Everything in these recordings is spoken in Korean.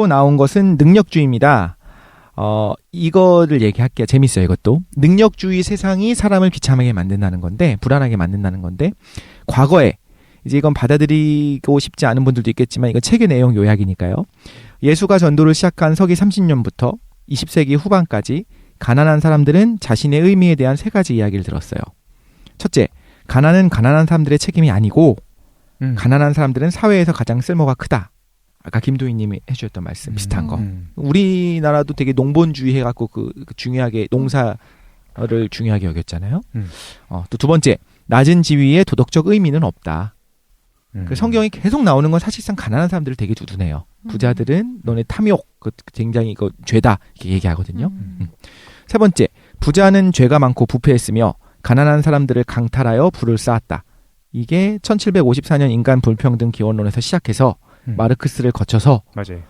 번째로 나온 것은 능력주의입니다. 이거를 얘기할게요. 재밌어요, 이것도. 능력주의 세상이 사람을 비참하게 만든다는 건데, 불안하게 만든다는 건데, 과거에, 이제 이건 받아들이고 싶지 않은 분들도 있겠지만, 이건 책의 내용 요약이니까요. 예수가 전도를 시작한 서기 30년부터 20세기 후반까지 가난한 사람들은 자신의 의미에 대한 세 가지 이야기를 들었어요. 첫째, 가난은 가난한 사람들의 책임이 아니고, 가난한 사람들은 사회에서 가장 쓸모가 크다. 아까 김도희님이 해주셨던 말씀 비슷한 거. 우리나라도 되게 농본주의 해갖고 그 중요하게 농사를 중요하게 여겼잖아요. 또 두 번째, 낮은 지위에 도덕적 의미는 없다. 그 성경이 계속 나오는 건 사실상 가난한 사람들을 되게 두둔해요. 부자들은 너네 탐욕, 굉장히 이거 죄다 이렇게 얘기하거든요. 세 번째, 부자는 죄가 많고 부패했으며 가난한 사람들을 강탈하여 부를 쌓았다. 이게 1754년 인간 불평등 기원론에서 시작해서 마르크스를 거쳐서 맞아요.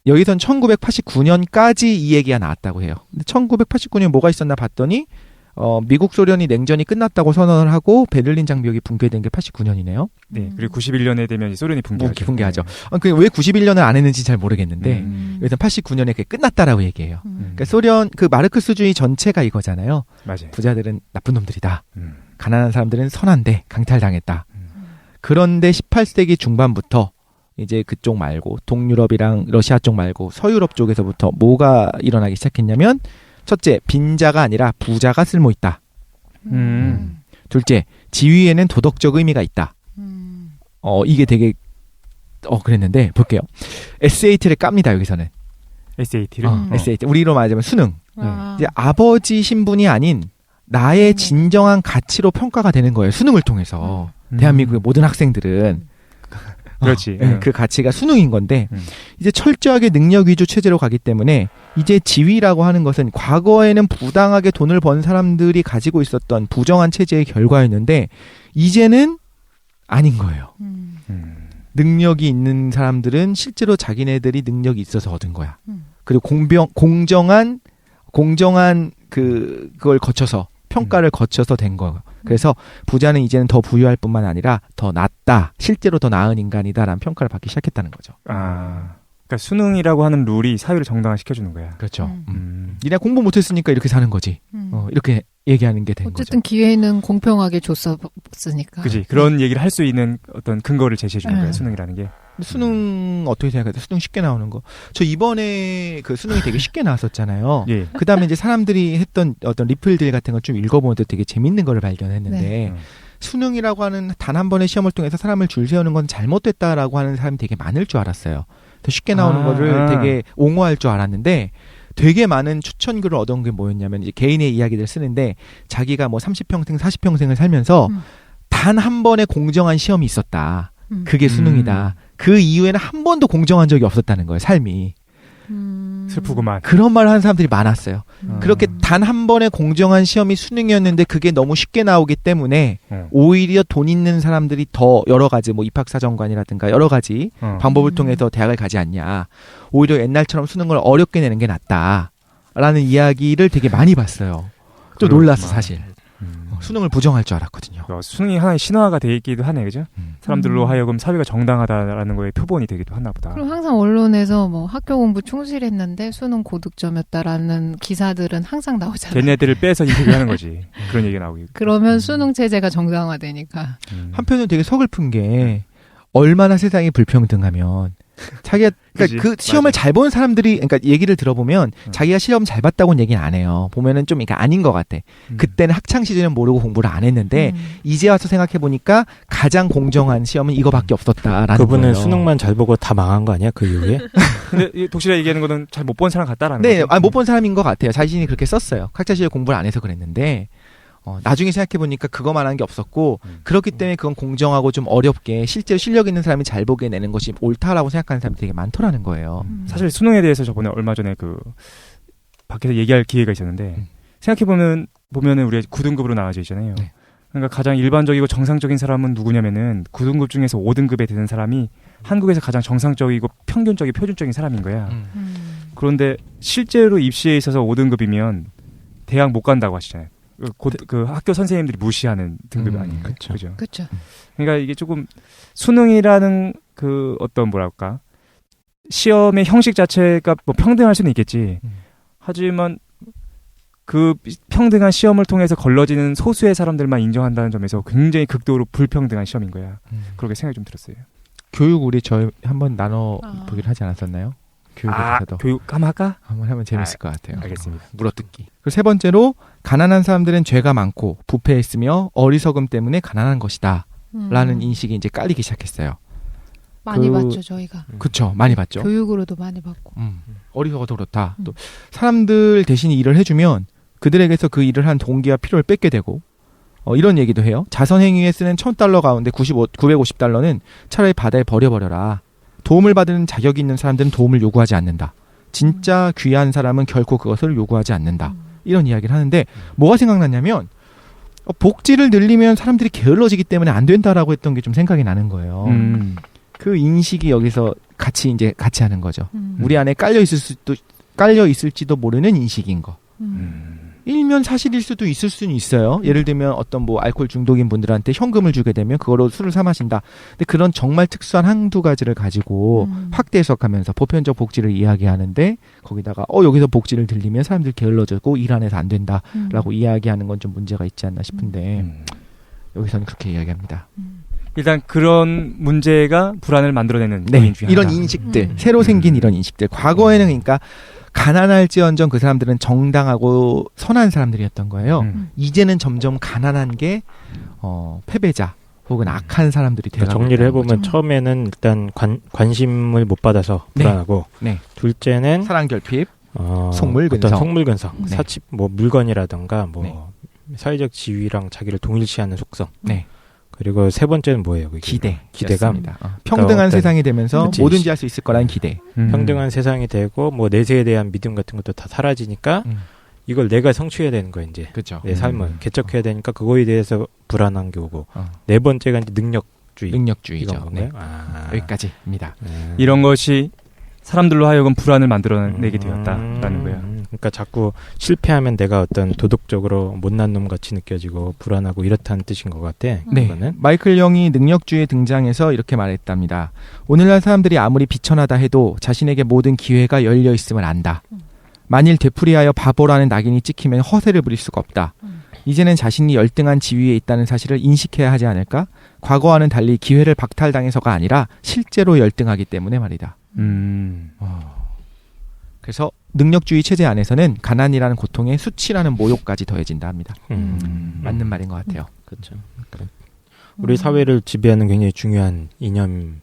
여기선 1989년까지 이 얘기가 나왔다고 해요. 근데 1989년 뭐가 있었나 봤더니 미국 소련이 냉전이 끝났다고 선언을 하고 베를린 장벽이 붕괴된 게 89년이네요. 네. 그리고 91년에 되면 소련이 붕괴하죠. 왜 91년을 안 했는지 잘 모르겠는데 여기서 89년에 그게 끝났다라고 얘기해요. 그러니까 소련 그 마르크스주의 전체가 이거잖아요. 맞아요. 부자들은 나쁜 놈들이다. 가난한 사람들은 선한데 강탈당했다. 그런데 18세기 중반부터 이제 그쪽 말고 동유럽이랑 러시아 쪽 말고 서유럽 쪽에서부터 뭐가 일어나기 시작했냐면 첫째, 빈자가 아니라 부자가 쓸모있다. 둘째, 지위에는 도덕적 의미가 있다. 이게 되게 그랬는데 볼게요. SAT를 깝니다. 여기서는. SAT를? SAT. 우리로 말하자면 수능. 이제 아버지 신분이 아닌 나의 진정한 가치로 평가가 되는 거예요. 수능을 통해서. 대한민국의 모든 학생들은. 그렇지. 그 가치가 수능인 건데 이제 철저하게 능력 위주 체제로 가기 때문에 이제 지위라고 하는 것은 과거에는 부당하게 돈을 번 사람들이 가지고 있었던 부정한 체제의 결과였는데 이제는 아닌 거예요. 능력이 있는 사람들은 실제로 자기네들이 능력이 있어서 얻은 거야. 그리고 공정한 그걸 거쳐서 평가를 거쳐서 된 거예요. 그래서 부자는 이제는 더 부유할 뿐만 아니라 더 낫다, 실제로 더 나은 인간이다라는 평가를 받기 시작했다는 거죠. 그러니까 수능이라고 하는 룰이 사회를 정당화시켜주는 거야. 그렇죠. 니네 공부 못했으니까 이렇게 사는 거지. 이렇게 얘기하는 게 된 거죠. 어쨌든 기회는 공평하게 줬으니까. 그지. 그런 얘기를 할 수 있는 어떤 근거를 제시해주는 거야. 수능이라는 게. 수능 어떻게 생각하세요? 수능 쉽게 나오는 거. 저 이번에 그 수능이 되게 쉽게 나왔었잖아요. 예. 그 다음에 이제 사람들이 했던 어떤 리플들 같은 걸 좀 읽어보면 되게 재밌는 거를 발견했는데 네. 수능이라고 하는 단 한 번의 시험을 통해서 사람을 줄 세우는 건 잘못됐다라고 하는 사람이 되게 많을 줄 알았어요. 더 쉽게 나오는 거를 되게 옹호할 줄 알았는데 되게 많은 추천글을 얻은 게 뭐였냐면 이제 개인의 이야기를 쓰는데 자기가 뭐 30평생, 40평생을 살면서 단 한 번의 공정한 시험이 있었다. 그게 수능이다. 그 이후에는 한 번도 공정한 적이 없었다는 거예요, 삶이. 슬프구만. 그런 말을 하는 사람들이 많았어요. 그렇게 단 한 번의 공정한 시험이 수능이었는데 그게 너무 쉽게 나오기 때문에 오히려 돈 있는 사람들이 더 여러 가지 뭐 입학사정관이라든가 여러 가지 방법을 통해서 대학을 가지 않냐. 오히려 옛날처럼 수능을 어렵게 내는 게 낫다라는 이야기를 되게 많이 봤어요. 좀 놀랐어, 사실. 수능을 부정할 줄 알았거든요. 수능이 하나의 신화가 돼 있기도 하네, 그죠? 사람들로 하여금 사회가 정당하다라는 거에 표본이 되기도 하나 보다. 그럼 항상 언론에서 뭐 학교 공부 충실했는데 수능 고득점이었다라는 기사들은 항상 나오잖아요. 걔네들을 빼서 인터뷰하는 거지. 그런 얘기가 나오기. 그러면 수능 체제가 정당화되니까. 한편은 되게 서글픈 게 얼마나 세상이 불평등하면 자기가 그러니까 그 시험을 잘 본 사람들이 그러니까 얘기를 들어보면 자기가 시험 잘 봤다고는 얘기는 안 해요. 보면은 좀 그러니까 아닌 것 같아. 그때는 학창 시절에는 모르고 공부를 안 했는데 이제 와서 생각해 보니까 가장 공정한 시험은 이거밖에 없었다라는 그분은 거예요. 수능만 잘 보고 다 망한 거 아니야 그 이후에? 근데 독실이가 얘기하는 거는 잘 못 본 사람 같다라는 네, 거죠. 못 본 사람인 것 같아요. 자신이 그렇게 썼어요. 학창 시절 공부를 안 해서 그랬는데. 나중에 생각해보니까 그거만 한 게 없었고 그렇기 때문에 그건 공정하고 좀 어렵게 실제로 실력 있는 사람이 잘 보게 내는 것이 옳다라고 생각하는 사람이 되게 많더라는 거예요. 사실 수능에 대해서 저번에 얼마 전에 그 밖에서 얘기할 기회가 있었는데 생각해보면은 우리가 9등급으로 나눠져 있잖아요. 네. 그러니까 가장 일반적이고 정상적인 사람은 누구냐면은 9등급 중에서 5등급에 드는 사람이 한국에서 가장 정상적이고 평균적인 표준적인 사람인 거야. 그런데 실제로 입시에 있어서 5등급이면 대학 못 간다고 하시잖아요. 그 학교 선생님들이 무시하는 등급이 아니에요. 그렇죠. 그렇죠. 그러니까 이게 조금 수능이라는 그 어떤 뭐랄까 시험의 형식 자체가 뭐 평등할 수는 있겠지. 하지만 그 평등한 시험을 통해서 걸러지는 소수의 사람들만 인정한다는 점에서 굉장히 극도로 불평등한 시험인 거야. 그렇게 생각이 좀 들었어요. 교육 우리 저희 한번 나눠 보기로 하지 않았었나요? 교육에 대해서도. 교육 한번 할까? 한번 하면 재밌을 것 같아요. 알겠습니다. 물어뜯기. 그리고 세 번째로 가난한 사람들은 죄가 많고 부패했으며 어리석음 때문에 가난한 것이다. 라는 인식이 이제 깔리기 시작했어요. 많이 봤죠 저희가. 그쵸. 많이 봤죠. 교육으로도 많이 받고. 어리석어도 그렇다. 또 사람들 대신에 일을 해주면 그들에게서 그 일을 한 동기와 필요를 뺏게 되고 이런 얘기도 해요. 자선행위에 쓰는 $1,000 가운데 950달러는 차라리 바다에 버려버려라. 도움을 받는 자격이 있는 사람들은 도움을 요구하지 않는다. 진짜 귀한 사람은 결코 그것을 요구하지 않는다. 이런 이야기를 하는데 뭐가 생각났냐면 복지를 늘리면 사람들이 게을러지기 때문에 안 된다라고 했던 게 좀 생각이 나는 거예요. 그 인식이 여기서 같이 하는 거죠. 우리 안에 깔려 있을지도 모르는 인식인 거. 일면 사실일 수도 있을 수는 있어요. 예를 들면 어떤 뭐 알코올 중독인 분들한테 현금을 주게 되면 그거로 술을 사 마신다. 근데 그런 정말 특수한 한두 가지를 가지고 확대 해석하면서 보편적 복지를 이야기하는데 거기다가 여기서 복지를 들리면 사람들 게을러지고 일 안 해서 안 된다라고 이야기하는 건 좀 문제가 있지 않나 싶은데 여기서는 그렇게 이야기합니다. 일단 그런 문제가 불안을 만들어내는 네, 요인 중에 이런 하나. 인식들, 새로 생긴 이런 인식들. 과거에는 그러니까 가난할지언정 그 사람들은 정당하고 선한 사람들이었던 거예요. 이제는 점점 가난한 게 패배자 혹은 악한 사람들이 되고 그러니까 정리를 해보면 처음에는 일단 관심을 못 받아서 불안하고 네. 둘째는 사랑결핍, 속물근성, 어떤 속물근성, 네. 사치 뭐 물건이라든가 뭐 네. 사회적 지위랑 자기를 동일시하는 속성. 네. 그리고 세 번째는 뭐예요? 그게? 기대감. 그러니까 평등한 어떤, 세상이 되면서 그치. 뭐든지 할 수 있을 거라는 기대. 평등한 세상이 되고 뭐 내세에 대한 믿음 같은 것도 다 사라지니까 이걸 내가 성취해야 되는 거야 이제. 그렇죠. 내 삶을 개척해야 되니까 그거에 대해서 불안한 게 오고 네 번째가 이제 능력주의죠. 이건 네. 여기까지입니다. 이런 것이 사람들로 하여금 불안을 만들어내게 되었다라는 거야. 그러니까 자꾸 실패하면 내가 어떤 도덕적으로 못난 놈 같이 느껴지고 불안하고 이렇다는 뜻인 것 같아. 네. 그거는. 마이클 영이 능력주의에 등장해서 이렇게 말했답니다. 오늘날 사람들이 아무리 비천하다 해도 자신에게 모든 기회가 열려 있음을 안다. 만일 되풀이하여 바보라는 낙인이 찍히면 허세를 부릴 수가 없다. 이제는 자신이 열등한 지위에 있다는 사실을 인식해야 하지 않을까? 과거와는 달리 기회를 박탈당해서가 아니라 실제로 열등하기 때문에 말이다. 그래서 능력주의 체제 안에서는 가난이라는 고통에 수치라는 모욕까지 더해진다 합니다. 맞는 말인 것 같아요. 그렇죠. 우리 사회를 지배하는 굉장히 중요한 이념,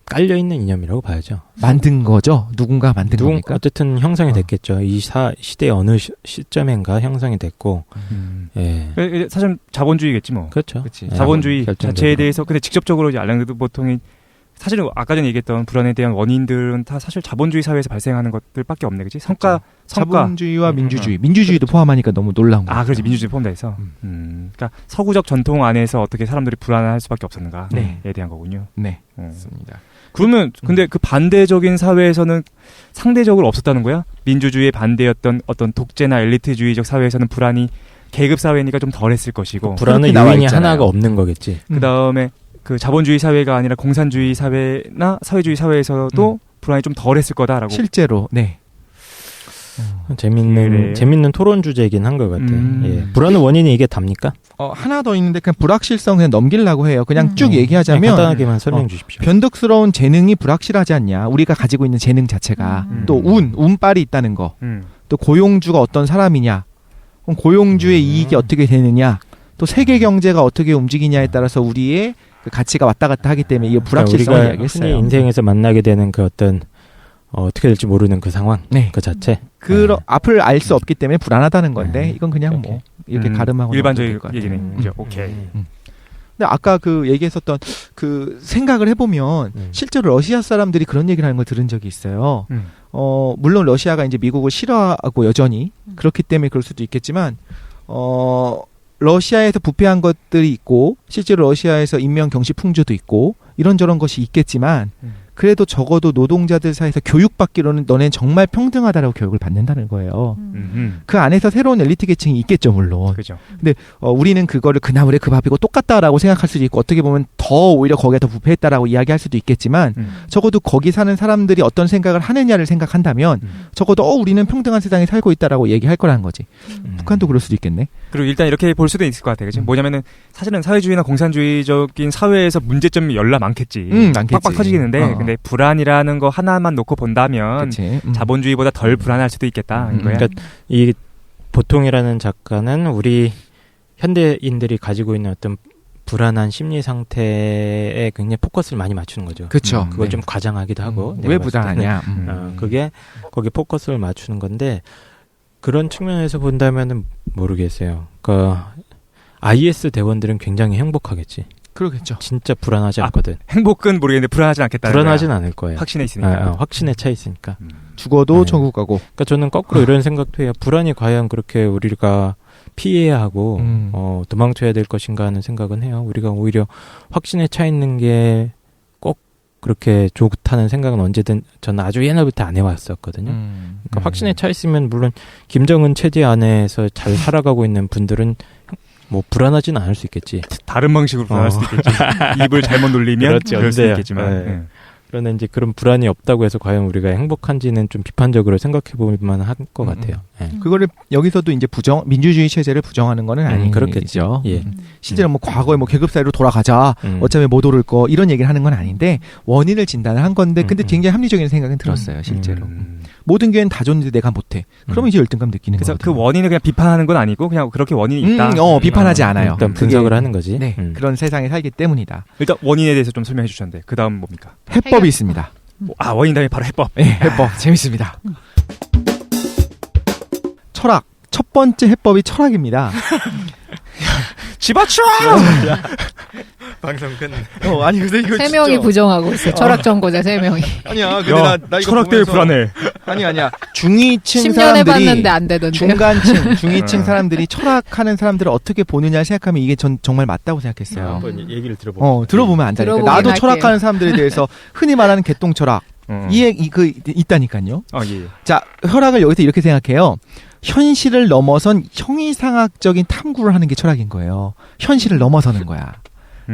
깔려있는 이념이라고 봐야죠. 만든 거죠? 누군가 만든 겁니까? 어쨌든 형성이 됐겠죠. 이 시대의 어느 시점인가 형성이 됐고. 예. 사실 자본주의겠지 뭐. 그렇죠. 그치. 자본주의 결정적으로. 자체에 대해서 근데 직접적으로 이제 알랭드 보통이 사실은 아까 전에 얘기했던 불안에 대한 원인들은 다 사실 자본주의 사회에서 발생하는 것들밖에 없네, 그렇지? 성과. 자본주의와 민주주의도 포함하니까 너무 놀라운 거예요. 그렇지. 민주주의 포함돼서. 그러니까 서구적 전통 안에서 어떻게 사람들이 불안할 수밖에 없었는가에 네. 대한 거군요. 네, 맞습니다. 그러면 근데 그 반대적인 사회에서는 상대적으로 없었다는 거야? 민주주의에 반대였던 어떤 독재나 엘리트주의적 사회에서는 불안이 계급 사회니까 좀 덜했을 것이고. 불안의 나와 요인이 있잖아요. 하나가 없는 거겠지. 그 다음에 그 자본주의 사회가 아니라 공산주의 사회나 사회주의 사회에서도 불안이 좀 덜했을 거다라고. 실제로, 네. 재밌는 토론 주제이긴 한 것 같아. 예. 불안의 원인이 이게 답니까? 하나 더 있는데 그냥 불확실성 그냥 넘기려고 해요. 그냥 쭉 얘기하자면 간단하게만 설명해 주십시오. 변덕스러운 재능이 불확실하지 않냐. 우리가 가지고 있는 재능 자체가 또 운빨이 있다는 거. 또 고용주가 어떤 사람이냐. 그럼 고용주의 이익이 어떻게 되느냐. 또 세계 경제가 어떻게 움직이냐에 따라서 우리의 그 가치가 왔다 갔다 하기 때문에 이게 불확실성을 우리가 이야기했어요. 흔히 인생에서 만나게 되는 그 어떤 어떻게 될지 모르는 그 상황, 네. 그 자체. 앞을 알 수 없기 때문에 불안하다는 건데 이건 그냥 뭐 이렇게 가름하고 일반적인 것 얘기네. 같아요. 이제 오케이. 근데 아까 그 얘기했었던 그 생각을 해보면 실제로 러시아 사람들이 그런 얘기를 하는 걸 들은 적이 있어요. 물론 러시아가 이제 미국을 싫어하고 여전히 그렇기 때문에 그럴 수도 있겠지만 러시아에서 부패한 것들이 있고 실제로 러시아에서 인명 경시 풍조도 있고 이런저런 것이 있겠지만 그래도 적어도 노동자들 사이에서 교육받기로는 너넨 정말 평등하다라고 교육을 받는다는 거예요. 그 안에서 새로운 엘리트 계층이 있겠죠, 물론. 그죠. 근데 우리는 그거를 그 나물에 그 밥이고 똑같다라고 생각할 수도 있고 어떻게 보면 더 오히려 거기가 더 부패했다라고 이야기할 수도 있겠지만 적어도 거기 사는 사람들이 어떤 생각을 하느냐를 생각한다면 적어도 우리는 평등한 세상에 살고 있다라고 얘기할 거라는 거지. 북한도 그럴 수도 있겠네. 그리고 일단 이렇게 볼 수도 있을 것 같아요. 그치? 뭐냐면은 사실은 사회주의나 공산주의적인 사회에서 문제점이 열나 많겠지. 많겠지. 빡빡 터지겠는데 근데 불안이라는 거 하나만 놓고 본다면 자본주의보다 덜 불안할 수도 있겠다. 이거야. 그러니까 이 보통이라는 작가는 우리 현대인들이 가지고 있는 어떤 불안한 심리 상태에 굉장히 포커스를 많이 맞추는 거죠. 그렇죠. 그걸 좀 과장하기도 하고. 왜 불안하냐. 그게 거기 포커스를 맞추는 건데 그런 측면에서 본다면은 모르겠어요. 그러니까 IS 대원들은 굉장히 행복하겠지. 그러겠죠. 진짜 불안하지 않거든. 행복은 모르겠는데 불안하지 않겠다. 불안하진 않을 거예요. 확신에 있으니까. 확신에 차 있으니까. 죽어도 천국 가고. 그러니까 저는 거꾸로 이런 생각도 해요. 불안이 과연 그렇게 우리가 피해야 하고 도망쳐야 될 것인가 하는 생각은 해요. 우리가 오히려 확신에 차 있는 게 꼭 그렇게 좋다는 생각은 언제든 저는 아주 옛날부터 안 해왔었거든요. 그러니까 확신에 차 있으면 물론 김정은 체제 안에서 잘 살아가고 있는 분들은 뭐 불안하지는 않을 수 있겠지. 다른 방식으로 불안할 수도 있겠지. 입을 잘못 놀리면 그렇지, 그럴 수 언제야. 있겠지만. 그러나 이제 그런 불안이 없다고 해서 과연 우리가 행복한지는 좀 비판적으로 생각해 볼 만한 것 같아요. 그거를 여기서도 이제 민주주의 체제를 부정하는 거는 아닌 그렇겠죠. 예. 실제로 뭐 과거에 뭐 계급 사회로 돌아가자. 어차피 못 오를 거 이런 얘기를 하는 건 아닌데 원인을 진단을 한 건데 근데 굉장히 합리적인 생각은 들었어요, 실제로. 모든 교회는 다 좋은데 내가 못해. 그러면 이제 열등감 느끼는 거죠. 그래서 그 원인을 그냥 비판하는 건 아니고 그냥 그렇게 원인이 있다. 비판하지 않아요. 일단 분석을 하는 거지. 네, 그런 세상에 살기 때문이다. 일단 원인에 대해서 좀 설명해 주셨는데 그 다음 뭡니까? 해법이 있습니다. 원인 다음에 바로 해법. 네, 해법 재밌습니다. 철학. 첫 번째 해법이 철학입니다. 집어쳐! 방송 끝. 아니 근데 이거 3명이 부정하고 있어. 철학 전공자 3명이. 아니야. 근데 나 이거 철학 때문에 불안해. 아니야. 중위층 10년 사람들이 해봤는데 안 되던데요. 중간층, 중위층 사람들이 철학하는 사람들을 어떻게 보느냐 생각하면 이게 전 정말 맞다고 생각했어요. 한번 얘기를 들어보고. 들어보면 안다니까. 나도 철학하는 사람들에 대해서 흔히 말하는 개똥 철학 있다니까요. 예. 자, 철학을 여기서 이렇게 생각해요. 현실을 넘어선 형이상학적인 탐구를 하는 게 철학인 거예요. 현실을 넘어서는 거야.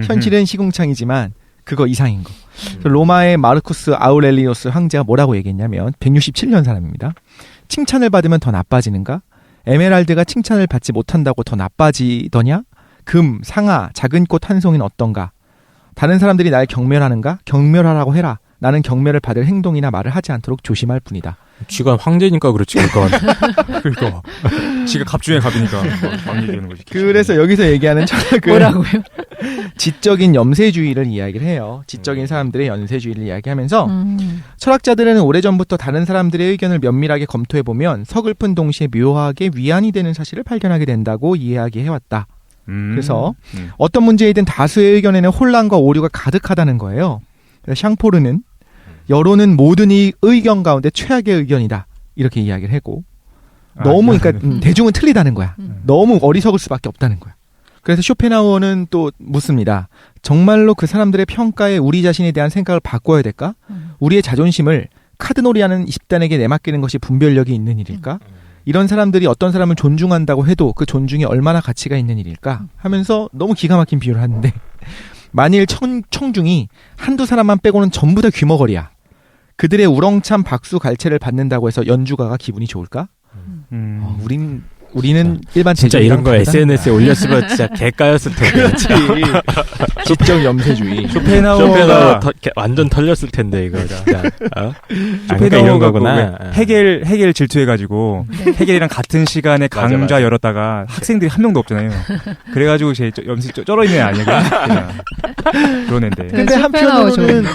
현실은 시궁창이지만 그거 이상인 거. 로마의 마르쿠스 아우렐리우스 황제가 뭐라고 얘기했냐면 167년 사람입니다. 칭찬을 받으면 더 나빠지는가? 에메랄드가 칭찬을 받지 못한다고 더 나빠지더냐? 금, 상아, 작은 꽃 한 송이는 어떤가? 다른 사람들이 날 경멸하는가? 경멸하라고 해라. 나는 경멸을 받을 행동이나 말을 하지 않도록 조심할 뿐이다. 쥐가 황제니까 그렇지. 그러니까 지가 갑 중에 갑이니까 왕이 되는 거지. 그래서 여기서 얘기하는 철학은 뭐라고요? 지적인 염세주의를 이야기를 해요. 지적인 사람들의 연세주의를 이야기하면서 철학자들은 오래전부터 다른 사람들의 의견을 면밀하게 검토해보면 서글픈 동시에 묘하게 위안이 되는 사실을 발견하게 된다고 이야기해왔다. 그래서 어떤 문제이든 다수의 의견에는 혼란과 오류가 가득하다는 거예요. 샹포르는 여론은 모든 이 의견 가운데 최악의 의견이다. 이렇게 이야기를 하고 너무 그러니까 대중은 틀리다는 거야. 너무 어리석을 수밖에 없다는 거야. 그래서 쇼펜하우어는 또 묻습니다. 정말로 그 사람들의 평가에 우리 자신에 대한 생각을 바꿔야 될까? 우리의 자존심을 카드놀이하는 집단에게 내맡기는 것이 분별력이 있는 일일까? 이런 사람들이 어떤 사람을 존중한다고 해도 그 존중이 얼마나 가치가 있는 일일까? 하면서 너무 기가 막힌 비유를 하는데 만일 청중이 한두 사람만 빼고는 전부 다 귀머거리야. 그들의 우렁찬 박수 갈채를 받는다고 해서 연주가가 기분이 좋을까? 우리는 일반 진짜 이런 거 다르다? SNS에 올렸으면 진짜 개까였을 텐데. 그렇지. 지적 염세주의. 쇼펜하우어가 완전 털렸을 텐데 이거. 쇼펜하우어가 이런 거구나. 헤겔 질투해가지고 헤겔이랑 같은 시간에 강좌 맞아. 열었다가 학생들이 한 명도 없잖아요. 그래가지고 제 염세 쩔어 있는 애 아니야 그냥 그런 애인데. 근데 한편으로는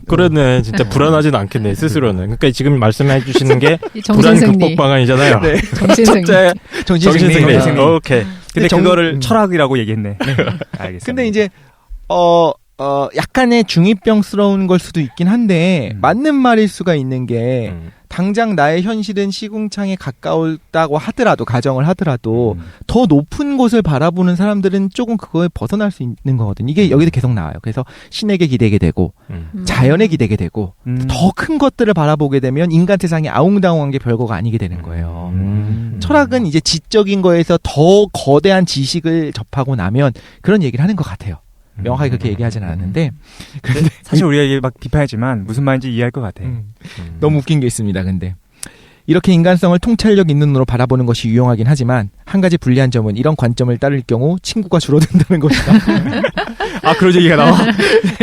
그러네. 진짜 불안하진 않겠네 스스로는. 그러니까 지금 말씀해 주시는 게 이 불안 정신승리. 극복 방안이잖아요. 네. 정신승리. 첫째 정신승리. 정신승리. 오케이. 근데 그거를 철학이라고 얘기했네. 알겠습니다. 근데 이제 약간의 중이병스러운 걸 수도 있긴 한데 맞는 말일 수가 있는 게 당장 나의 현실은 시궁창에 가까웠다고 하더라도 가정을 하더라도 더 높은 곳을 바라보는 사람들은 조금 그거에 벗어날 수 있는 거거든요. 이게 여기도 계속 나와요. 그래서 신에게 기대게 되고 자연에 기대게 되고 더 큰 것들을 바라보게 되면 인간 세상이 아웅다웅한 게 별거가 아니게 되는 거예요. 철학은 이제 지적인 거에서 더 거대한 지식을 접하고 나면 그런 얘기를 하는 것 같아요. 명확하게 그렇게 얘기하진 않았는데 근데 사실 우리가 이게 막 비판하지만 무슨 말인지 이해할 것 같아. 너무 웃긴 게 있습니다. 근데 이렇게 인간성을 통찰력 있는 눈으로 바라보는 것이 유용하긴 하지만 한 가지 불리한 점은 이런 관점을 따를 경우 친구가 줄어든다는 것이다. 아, 그런 얘기가 나와?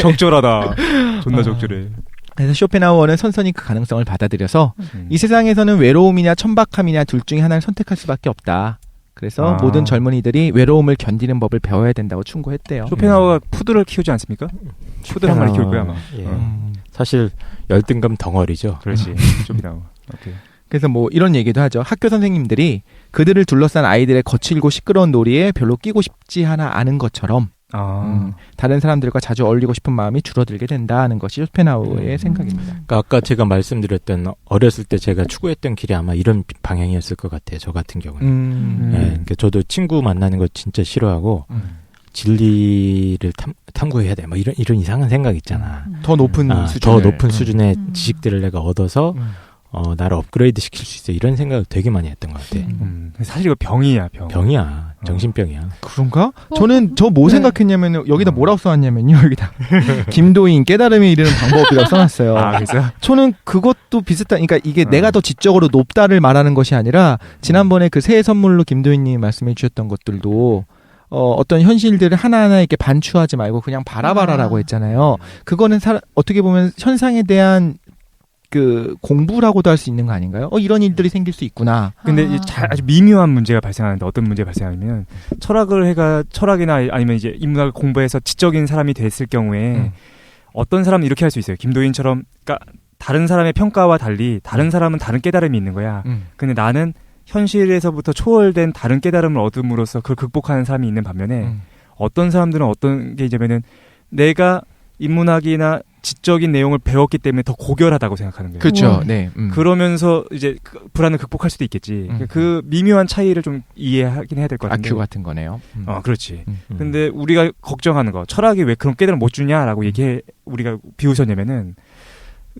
적절하다. 존나 적절해. 그래서 쇼펜하우어는 선선히 그 가능성을 받아들여서 이 세상에서는 외로움이냐 천박함이냐 둘 중에 하나를 선택할 수밖에 없다. 그래서 모든 젊은이들이 외로움을 견디는 법을 배워야 된다고 충고했대요. 쇼펜하우어가 푸드를 키우지 않습니까? 푸드 한 마리 키울 거야 아마. 예. 사실 열등감 덩어리죠. 그렇지. 쇼펜하우어. 오케이. 그래서 뭐 이런 얘기도 하죠. 학교 선생님들이 그들을 둘러싼 아이들의 거칠고 시끄러운 놀이에 별로 끼고 싶지 않은 것처럼 다른 사람들과 자주 어울리고 싶은 마음이 줄어들게 된다는 것이 쇼펜하우어의 생각입니다. 그러니까 아까 제가 말씀드렸던 어렸을 때 제가 추구했던 길이 아마 이런 방향이었을 것 같아요. 저 같은 경우는. 예, 그러니까 저도 친구 만나는 거 진짜 싫어하고 진리를 탐구해야 돼. 뭐 이런 이상한 생각 있잖아. 더 높은 더 높은 수준의 지식들을 내가 얻어서 나를 업그레이드 시킬 수 있어. 이런 생각을 되게 많이 했던 것 같아. 사실 이거 병이야, 병. 병이야. 정신병이야. 그런가? 저는 저 뭐 생각했냐면 여기다 뭐라고 써놨냐면요. 여기다 김도인 깨달음에 이르는 방법이라고 써놨어요. 그래서? 저는 그것도 비슷한, 그러니까 이게 내가 더 지적으로 높다를 말하는 것이 아니라 지난번에 그 새해 선물로 김도인님이 말씀해 주셨던 것들도 어떤 현실들을 하나하나 이렇게 반추하지 말고 그냥 바라봐라라고 했잖아요. 그거는 어떻게 보면 현상에 대한 그 공부라고도 할 수 있는 거 아닌가요? 이런 일들이 생길 수 있구나. 근데 아주 미묘한 문제가 발생하는데 어떤 문제가 발생하냐면 철학이나 아니면 이제 인문학을 공부해서 지적인 사람이 됐을 경우에 어떤 사람은 이렇게 할 수 있어요. 김도인처럼, 그러니까 다른 사람의 평가와 달리 다른 사람은 다른 깨달음이 있는 거야. 근데 나는 현실에서부터 초월된 다른 깨달음을 얻음으로써 그걸 극복하는 사람이 있는 반면에 어떤 사람들은 어떤 게 이제면은 내가 인문학이나 지적인 내용을 배웠기 때문에 더 고결하다고 생각하는 거예요. 그렇죠. 네. 그러면서 이제 불안을 극복할 수도 있겠지. 그 미묘한 차이를 좀 이해하긴 해야 될 것 같은데. 아큐 같은 거네요. 그렇지. 근데 우리가 걱정하는 거, 철학이 왜 그런 깨달음을 못 주냐라고 우리가 비웃었냐면은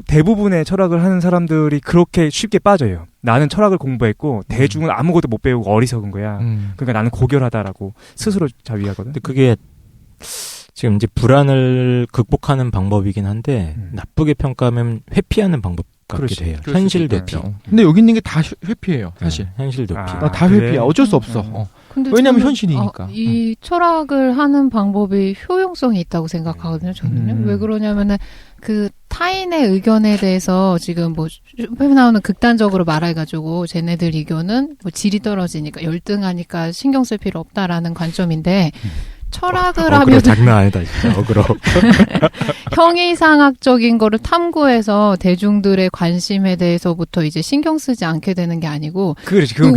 대부분의 철학을 하는 사람들이 그렇게 쉽게 빠져요. 나는 철학을 공부했고 대중은 아무것도 못 배우고 어리석은 거야. 그러니까 나는 고결하다라고 스스로 자위하거든. 근데 그게 지금 이제 불안을 극복하는 방법이긴 한데 나쁘게 평가하면 회피하는 방법 같기도 해요. 현실 대피. 근데 여기 있는 게 다 회피예요, 사실. 네, 현실 대피. 다 회피야. 어쩔 수 없어. 근데 왜냐면 현실이니까. 이 철학을 하는 방법이 효용성이 있다고 생각하거든요. 저는요. 왜 그러냐면은 그 타인의 의견에 대해서 지금 뭐 나오는 극단적으로 말해가지고 쟤네들 의견은 뭐 질이 떨어지니까 열등하니까 신경 쓸 필요 없다라는 관점인데. 철학을 하면 장난 아니다 진짜. 어그러. 형이상학적인 거를 탐구해서 대중들의 관심에 대해서부터 이제 신경 쓰지 않게 되는 게 아니고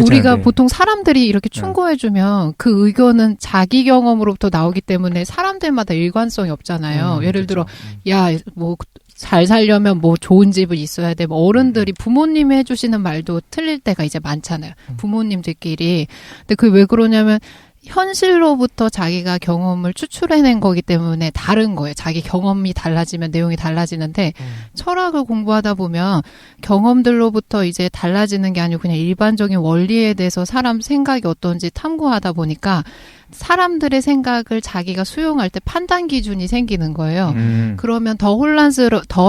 우리가 보통 사람들이 이렇게 충고해주면 그 의견은 자기 경험으로부터 나오기 때문에 사람들마다 일관성이 없잖아요. 예를 들어 야 뭐 잘 살려면 뭐 좋은 집을 있어야 돼. 뭐 어른들이 부모님이 해주시는 말도 틀릴 때가 이제 많잖아요. 부모님들끼리. 근데 그게 왜 그러냐면 현실로부터 자기가 경험을 추출해낸 거기 때문에 다른 거예요. 자기 경험이 달라지면 내용이 달라지는데 철학을 공부하다 보면 경험들로부터 이제 달라지는 게 아니고 그냥 일반적인 원리에 대해서 사람 생각이 어떤지 탐구하다 보니까 사람들의 생각을 자기가 수용할 때 판단 기준이 생기는 거예요. 그러면 덜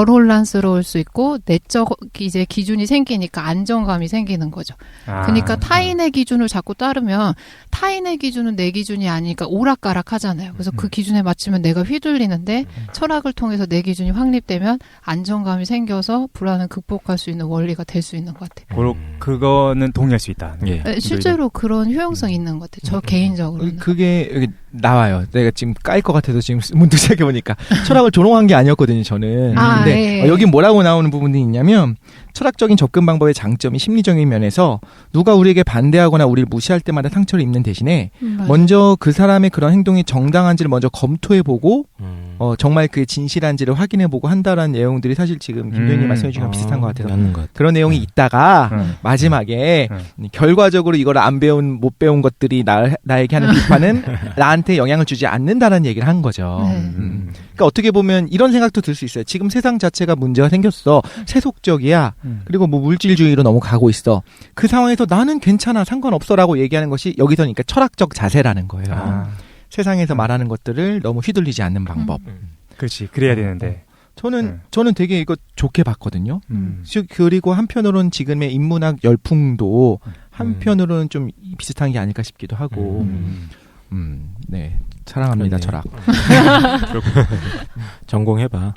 혼란스러울 수 있고 내적 이제 기준이 생기니까 안정감이 생기는 거죠. 그러니까 타인의 기준을 자꾸 따르면 타인의 기준은 내 기준이 아니니까 오락가락 하잖아요. 그래서 그 기준에 맞추면 내가 휘둘리는데 철학을 통해서 내 기준이 확립되면 안정감이 생겨서 불안을 극복할 수 있는 원리가 될 수 있는 것 같아요. 그거는 동의할 수 있다. 네, 실제로 그런 효용성이 있는 것 같아요. 저 개인적으로는. 그게 나와요. 내가 지금 까일 것 같아서 지금 문득 생각해보니까 철학을 조롱한 게 아니었거든요, 저는. 근데 여기 뭐라고 나오는 부분이 있냐면 철학적인 접근 방법의 장점이 심리적인 면에서 누가 우리에게 반대하거나 우리를 무시할 때마다 상처를 입는 대신에 먼저 그 사람의 그런 행동이 정당한지를 먼저 검토해보고 정말 그게 진실한지를 확인해보고 한다라는 내용들이 사실 지금 김 교수님 말씀해 주신 거랑 비슷한 것 같아서 그런 내용이 있다가 마지막에 결과적으로 이걸 못 배운 것들이 나에게 하는 비판은 나한테 영향을 주지 않는다는 얘기를 한 거죠. 그러니까 어떻게 보면 이런 생각도 들 수 있어요. 지금 세상 자체가 문제가 생겼어. 세속적이야. 그리고 뭐 물질주의로 넘어가고 있어. 그 상황에서 나는 괜찮아. 상관없어라고 얘기하는 것이 여기서는 그러니까 철학적 자세라는 거예요. 세상에서 말하는 것들을 너무 휘둘리지 않는 방법. 그렇지. 그래야 되는데. 저는 되게 이거 좋게 봤거든요. 그리고 한편으로는 지금의 인문학 열풍도 한편으로는 좀 비슷한 게 아닐까 싶기도 하고. 네. 사랑합니다, 철학. 전공해봐.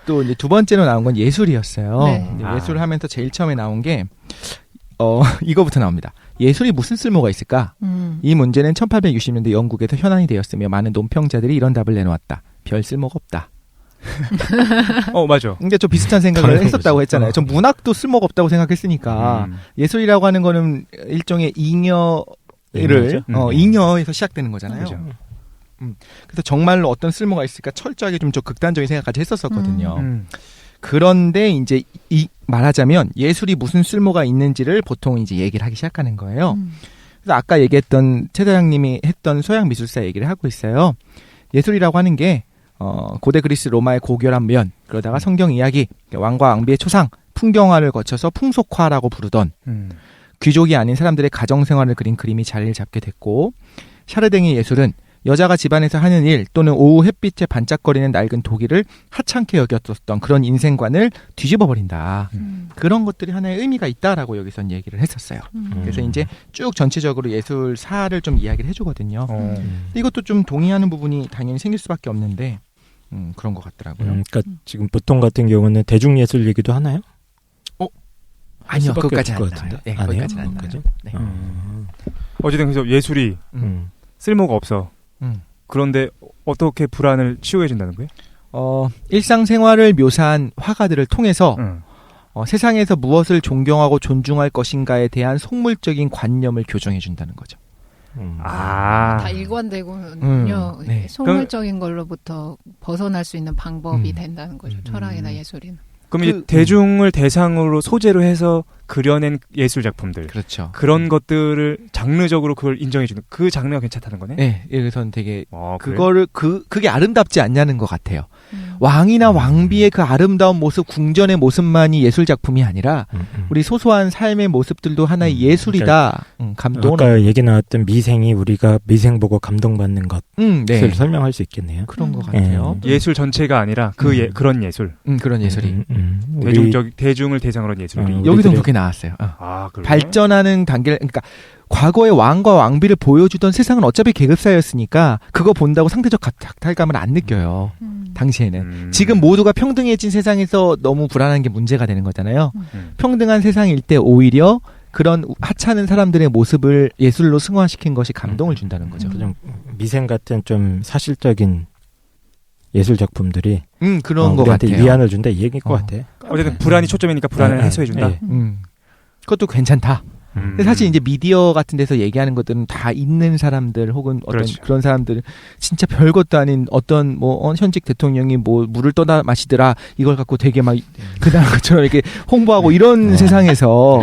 또 이제 두 번째로 나온 건 예술이었어요. 네. 예술을 하면서 제일 처음에 나온 게 이거부터 나옵니다. 예술이 무슨 쓸모가 있을까? 이 문제는 1860년대 영국에서 현안이 되었으며 많은 논평자들이 이런 답을 내놓았다. 별 쓸모가 없다. 맞아. 그러니까 좀 비슷한 생각을 했었다고 했잖아요. 전 문학도 쓸모가 없다고 생각했으니까 예술이라고 하는 거는 일종의 잉여에서 시작되는 거잖아요. 그래서 정말로 어떤 쓸모가 있을까 철저하게 좀 극단적인 생각까지 했었거든요. 그런데 이제 말하자면 예술이 무슨 쓸모가 있는지를 보통 이제 얘기를 하기 시작하는 거예요. 그래서 아까 얘기했던 최 사장님이 했던 서양 미술사 얘기를 하고 있어요. 예술이라고 하는 게 고대 그리스 로마의 고결한 면, 그러다가 성경 이야기, 왕과 왕비의 초상, 풍경화를 거쳐서 풍속화라고 부르던 귀족이 아닌 사람들의 가정생활을 그린 그림이 자리를 잡게 됐고, 샤르댕의 예술은 여자가 집안에서 하는 일 또는 오후 햇빛에 반짝거리는 낡은 도기를 하찮게 여겼었던 그런 인생관을 뒤집어버린다. 그런 것들이 하나의 의미가 있다라고 여기선 얘기를 했었어요. 그래서 이제 쭉 전체적으로 예술사를 좀 이야기를 해주거든요. 이것도 좀 동의하는 부분이 당연히 생길 수밖에 없는데 그런 것 같더라고요. 그러니까 지금 보통 같은 경우는 대중예술 얘기도 하나요? 아니요, 그것까지는 안 나와요. 네, 그것까지는 안 나와요. 네. 어쨌든 그래서 예술이 쓸모가 없어. 그런데 어떻게 불안을 치유해 준다는 거예요? 일상생활을 묘사한 화가들을 통해서 세상에서 무엇을 존경하고 존중할 것인가에 대한 속물적인 관념을 교정해 준다는 거죠. 다 일관되고는요. 네. 속물적인 걸로부터 벗어날 수 있는 방법이 된다는 거죠. 철학이나 예술이는. 그럼 이제 대중을 대상으로 소재로 해서 그려낸 예술 작품들, 그렇죠. 그런 것들을 장르적으로 그걸 인정해주는 그 장르가 괜찮다는 거네. 네, 여기서는 되게 그거를 그게 아름답지 않냐는 것 같아요. 왕이나 왕비의 그 아름다운 모습, 궁전의 모습만이 예술 작품이 아니라 우리 소소한 삶의 모습들도 하나의 예술이다. 감동을. 아까 얘기 나왔던 미생이 우리가 미생 보고 감동받는 것을 네. 설명할 수 있겠네요. 그런 것 같아요. 예술 전체가 아니라 그런 예술. 그런 예술이. 대중을 대상으로 한 예술이. 여기도 그렇게 나왔어요. 발전하는 단계를, 그러니까 과거의 왕과 왕비를 보여주던 세상은 어차피 계급사였으니까 그거 본다고 상대적 박탈감을 안 느껴요. 당시에는. 지금 모두가 평등해진 세상에서 너무 불안한 게 문제가 되는 거잖아요. 평등한 세상일 때 오히려 그런 하찮은 사람들의 모습을 예술로 승화시킨 것이 감동을 준다는 거죠. 좀 미생 같은 좀 사실적인 예술 작품들이 그런 것 같아요. 위안을 준다 이 얘기일 것 같아. 어쨌든 불안이 초점이니까 불안을 해소해 준다. 그것도 괜찮다. 근데 사실 이제 미디어 같은 데서 얘기하는 것들은 다 있는 사람들 혹은 어떤 그렇지. 그런 사람들 진짜 별것도 아닌 어떤 현직 대통령이 물을 떠다 마시더라 이걸 갖고 되게 막 그다음 것처럼 이렇게 홍보하고 이런 세상에서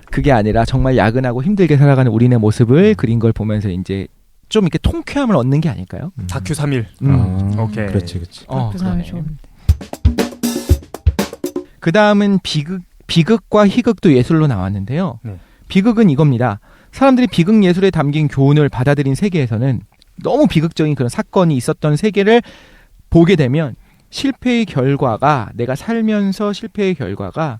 그게 아니라 정말 야근하고 힘들게 살아가는 우리네 모습을 그린 걸 보면서 이제 좀 이렇게 통쾌함을 얻는 게 아닐까요? 다큐 3일. 오케이. 그렇지. 다큐 3일 좋은데. 그 다음은 비극과 희극도 예술로 나왔는데요. 네. 비극은 이겁니다. 사람들이 비극 예술에 담긴 교훈을 받아들인 세계에서는 너무 비극적인 그런 사건이 있었던 세계를 보게 되면 실패의 결과가 내가 살면서 실패의 결과가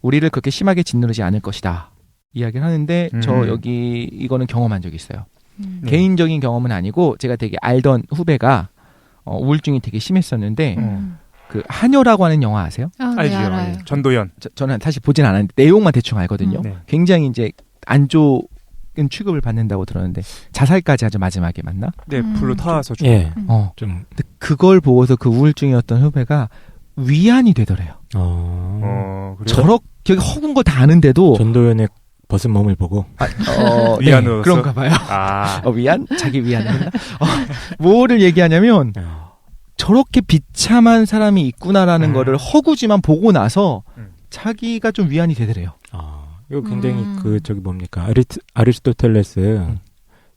우리를 그렇게 심하게 짓누르지 않을 것이다. 이야기를 하는데 저 여기 이거는 경험한 적이 있어요. 개인적인 경험은 아니고 제가 되게 알던 후배가 우울증이 되게 심했었는데 그 한여라고 하는 영화 아세요? 알죠. 네, 알아요. 전도연. 저는 사실 보진 않았는데 내용만 대충 알거든요. 네. 굉장히 이제 안 취급을 받는다고 들었는데 자살까지 하죠 마지막에 맞나? 네, 불로 타와서 예. 좀 근데 그걸 보고서 그 우울증이었던 후배가 위안이 되더래요. 저렇게 허군 거 다 아는데도 전도연의 벗은 몸을 보고 위안으로서 네, 그런가 봐요. 위안? 자기 위안을 했나? 뭐를 얘기하냐면 저렇게 비참한 사람이 있구나라는 거를 허구지만 보고 나서 자기가 좀 위안이 되더래요. 이거 굉장히 저기 뭡니까 아리스토텔레스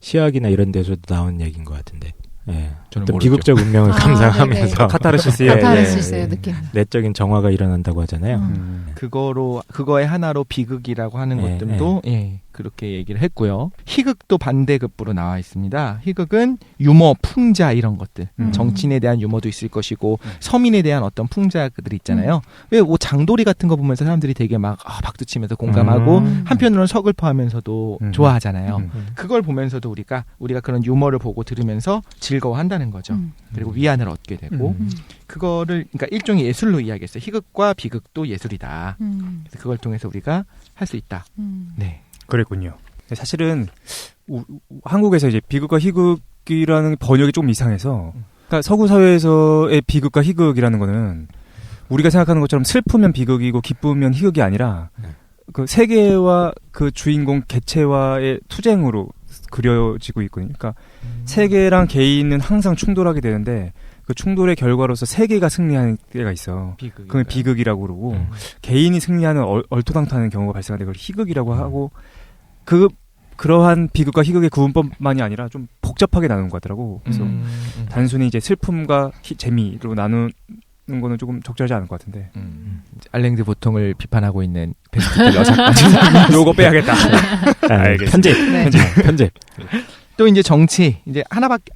시학이나 이런 데서도 나온 얘기인 것 같은데. 예. 어떤 비극적 운명을 감상하면서 카타르시스의 느낌. 내적인 정화가 일어난다고 하잖아요. 그거의 하나로 비극이라고 하는 것들도 그렇게 얘기를 했고요. 희극도 반대급부로 나와 있습니다. 희극은 유머, 풍자 이런 것들. 정치인에 대한 유머도 있을 것이고 서민에 대한 어떤 풍자들이 있잖아요. 왜 장도리 같은 거 보면서 사람들이 되게 막 박수치면서 공감하고 한편으로는 서글퍼하면서도 좋아하잖아요. 그걸 보면서도 우리가 그런 유머를 보고 들으면서 즐거워한다는 거죠. 그리고 위안을 얻게 되고 그거를 그러니까 일종의 예술로 이야기했어요. 희극과 비극도 예술이다. 그래서 그걸 통해서 우리가 할 수 있다. 네. 그랬군요. 사실은 한국에서 이제 비극과 희극이라는 번역이 좀 이상해서, 그러니까 서구 사회에서의 비극과 희극이라는 거는 우리가 생각하는 것처럼 슬프면 비극이고 기쁘면 희극이 아니라 그 세계와 그 주인공 개체와의 투쟁으로 그려지고 있거든요. 그러니까 세계랑 개인은 항상 충돌하게 되는데 그 충돌의 결과로서 세계가 승리하는 때가 있어. 그걸 비극이라고 그러고 개인이 승리하는 얼토당토하는 경우가 발생하는데 그걸 희극이라고 하고 그러한 비극과 희극의 구분법만이 아니라 좀 복잡하게 나누는 것 같더라고. 그래서 단순히 이제 슬픔과 재미로 나누는 거는 조금 적절하지 않을 것 같은데. 알랭드 보통을 비판하고 있는 베스트셀러 작가. 요거 빼야겠다. 알겠습니다. 편집. 또 이제 정치 이제 하나밖에